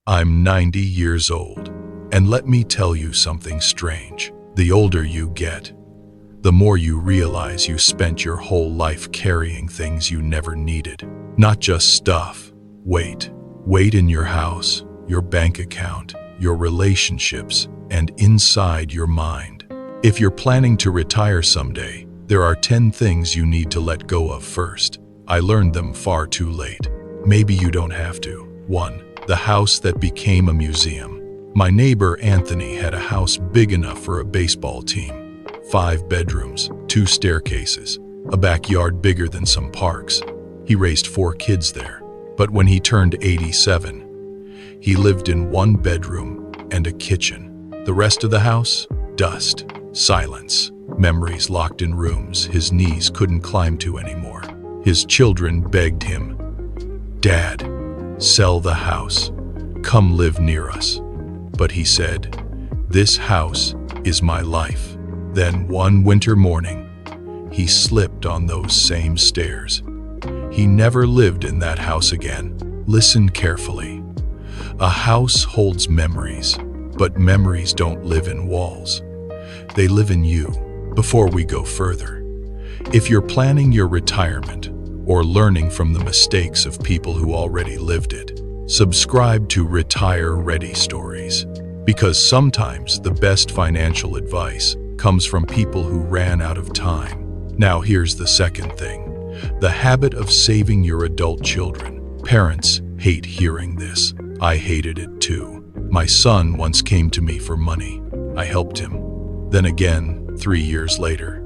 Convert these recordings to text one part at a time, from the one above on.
I'm 90 years old, and let me tell you something strange. The older you get, the more you realize you spent your whole life carrying things you never needed. Not just stuff. Weight in your house, your bank account, your relationships, and inside your mind. If you're planning to retire someday, there are 10 things you need to let go of first. I learned them far too late. Maybe you don't have to. 1. The house that became a museum. My neighbor Anthony had a house big enough for a baseball team. 5 bedrooms, 2 staircases, a backyard bigger than some parks. He raised 4 kids there. But when he turned 87, he lived in 1 bedroom and a kitchen. The rest of the house? Dust, silence, memories locked in rooms his knees couldn't climb to anymore. His children begged him, "Dad, sell the house. Come live near us." But he said, "This house is my life." Then one winter morning, he slipped on those same stairs. He never lived in that house again. Listen carefully. A house holds memories, but memories don't live in walls. They live in you. Before we go further, if you're planning your retirement or learning from the mistakes of people who already lived it, subscribe to Retire Ready Stories, because sometimes the best financial advice comes from people who ran out of time. Now here's the second thing. The habit of saving your adult children. Parents hate hearing this. I hated it too. My son once came to me for money. I helped him. Then again, 3 years later,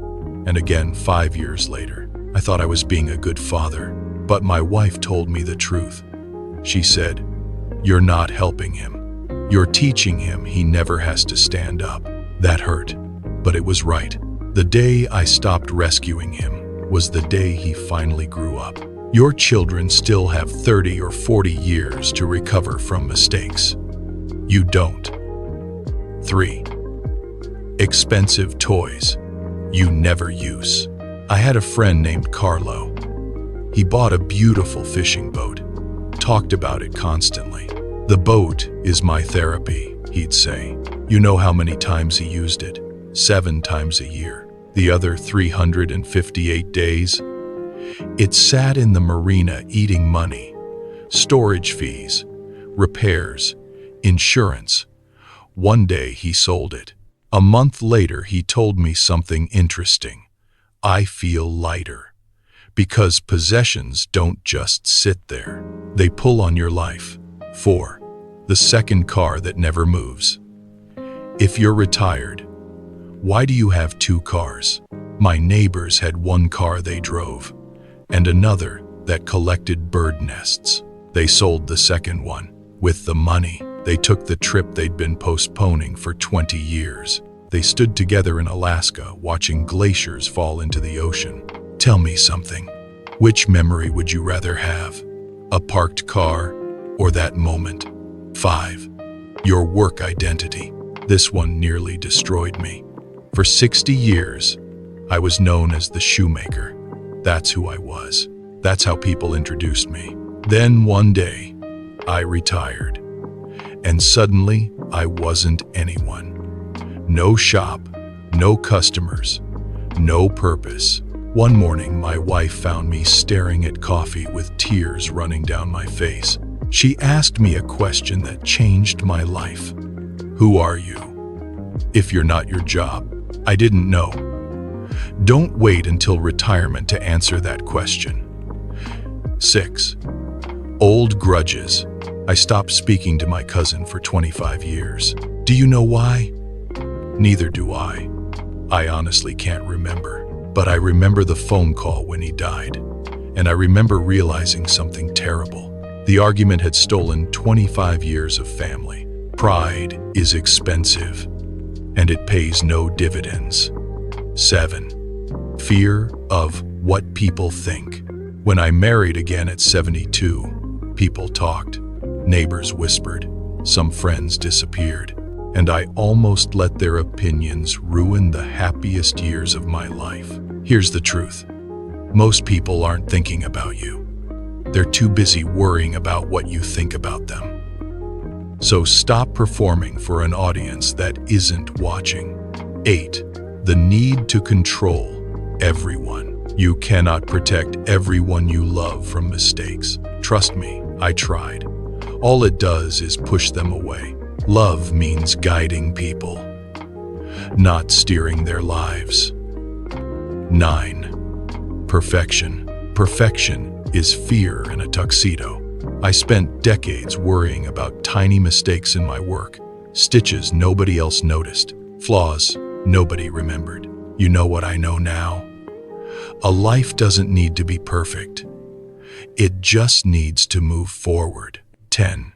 and again 5 years later. I thought I was being a good father, but my wife told me the truth. She said, "You're not helping him. You're teaching him he never has to stand up." That hurt, but it was right. The day I stopped rescuing him was the day he finally grew up. Your children still have 30 or 40 years to recover from mistakes. You don't. 3. Expensive toys you never use. I had a friend named Carlo. He bought a beautiful fishing boat, talked about it constantly. "The boat is my therapy," he'd say. You know how many times he used it? 7 times a year. The other 358 days? It sat in the marina eating money, storage fees, repairs, insurance. One day he sold it. A month later he told me something interesting. I feel lighter. Because possessions don't just sit there. They pull on your life. 4. The second car that never moves. If you're retired, why do you have 2 cars? My neighbors had 1 car they drove, and another that collected bird nests. They sold the second one. With the money, they took the trip they'd been postponing for 20 years. They stood together in Alaska, watching glaciers fall into the ocean. Tell me something. Which memory would you rather have? A parked car or that moment? 5. Your work identity. This one nearly destroyed me. For 60 years, I was known as the shoemaker. That's who I was. That's how people introduced me. Then one day, I retired. And suddenly, I wasn't anyone. No shop, no customers, no purpose. One morning, my wife found me staring at coffee with tears running down my face. She asked me a question that changed my life. Who are you? If you're not your job. I didn't know. Don't wait until retirement to answer that question. 6. Old grudges. I stopped speaking to my cousin for 25 years. Do you know why? Neither do I. I honestly can't remember. But I remember the phone call when he died. And I remember realizing something terrible. The argument had stolen 25 years of family. Pride is expensive, and it pays no dividends. 7. Fear of what people think. When I married again at 72, people talked, neighbors whispered, some friends disappeared, and I almost let their opinions ruin the happiest years of my life. Here's the truth. Most people aren't thinking about you. They're too busy worrying about what you think about them. So stop performing for an audience that isn't watching. 8. The need to control everyone. You cannot protect everyone you love from mistakes. Trust me, I tried. All it does is push them away. Love means guiding people, not steering their lives. 9. Perfection. Perfection is fear in a tuxedo. I spent decades worrying about tiny mistakes in my work, stitches nobody else noticed, flaws nobody remembered. You know what I know now? A life doesn't need to be perfect. It just needs to move forward. 10.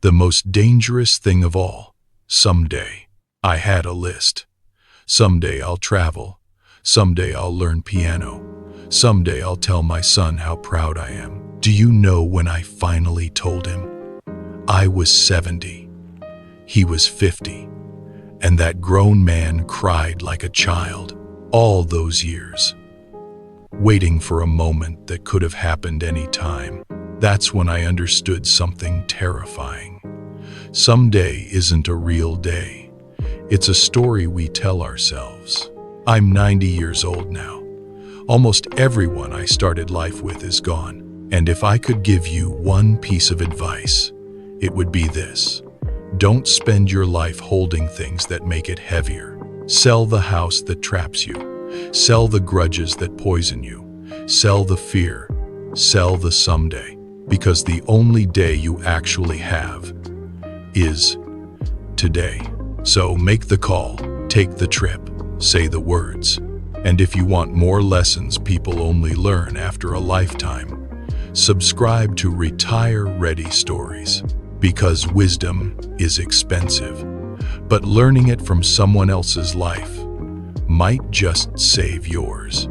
The most dangerous thing of all. Someday. I had a list. Someday I'll travel. Someday I'll learn piano. Someday I'll tell my son how proud I am. Do you know when I finally told him? I was 70. He was 50. And that grown man cried like a child all those years, waiting for a moment that could have happened any time. That's when I understood something terrifying. Someday isn't a real day. It's a story we tell ourselves. I'm 90 years old now. Almost everyone I started life with is gone. And if I could give you one piece of advice, it would be this. Don't spend your life holding things that make it heavier. Sell the house that traps you. Sell the grudges that poison you. Sell the fear. Sell the someday. Because the only day you actually have is today. So make the call, take the trip, say the words. And if you want more lessons people only learn after a lifetime, subscribe to Retire Ready Stories. Because wisdom is expensive, but learning it from someone else's life might just save yours.